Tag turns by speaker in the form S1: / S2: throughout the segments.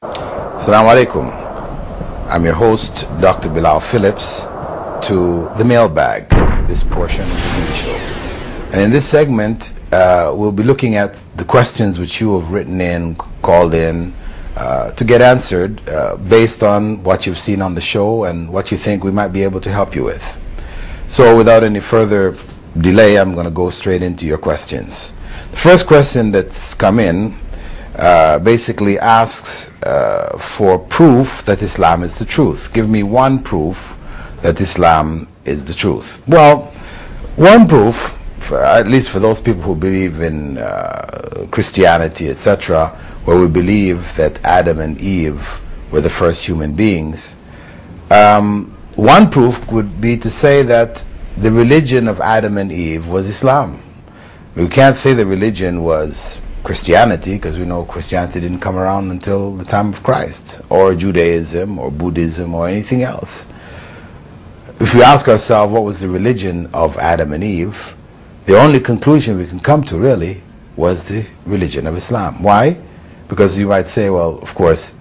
S1: Assalamu alaikum. I'm your host, Dr. Bilal Phillips, to the mailbag, this portion of the show. And in this segment, we'll be looking at the questions which you have written in, called in, to get answered based on what you've seen on the show and what you think we might be able to help you with. So without any further delay, I'm going to go straight into your questions. The first question that's come in basically asks for proof that Islam is the truth. Give me one proof that Islam is the truth. Well, one proof, at least for those people who believe in Christianity, etc., where we believe that Adam and Eve were the first human beings, one proof would be to say that the religion of Adam and Eve was Islam. We can't say the religion was Christianity, because we know Christianity didn't come around until the time of Christ, or Judaism, or Buddhism, or anything else. If we ask ourselves what was the religion of Adam and Eve, the only conclusion we can come to really was the religion of Islam. Why? Because you might say, well, of course,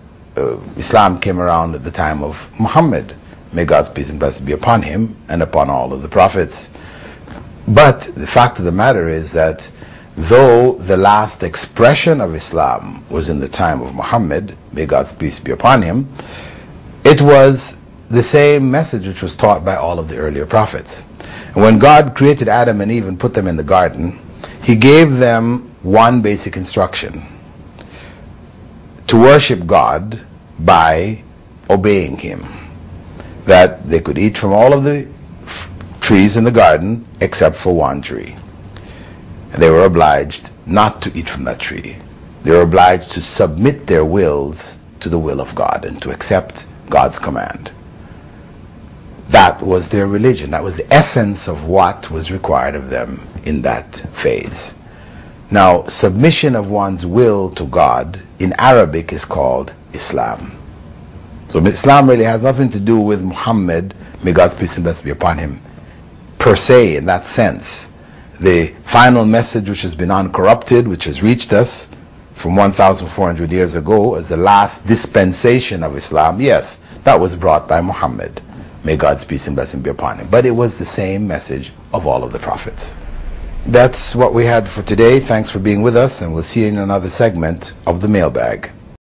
S1: Islam came around at the time of Muhammad. May God's peace and blessings be upon him and upon all of the prophets. But the fact of the matter is that though the last expression of Islam was in the time of Muhammad, may God's peace be upon him, it was the same message which was taught by all of the earlier prophets. And when God created Adam and Eve and put them in the garden, he gave them one basic instruction: to worship God by obeying him. That they could eat from all of the trees in the garden except for one tree. And they were obliged not to eat from that tree. They were obliged to submit their wills to the will of God and to accept God's command. That was their religion. That was the essence of what was required of them in that phase. Now, submission of one's will to God in Arabic is called Islam. So Islam really has nothing to do with Muhammad, may God's peace and blessings be upon him, per se, in that sense. The final message which has been uncorrupted, which has reached us from 1,400 years ago as the last dispensation of Islam, yes, that was brought by Muhammad. May God's peace and blessing be upon him. But it was the same message of all of the prophets. That's what we had for today. Thanks for being with us, and we'll see you in another segment of the mailbag.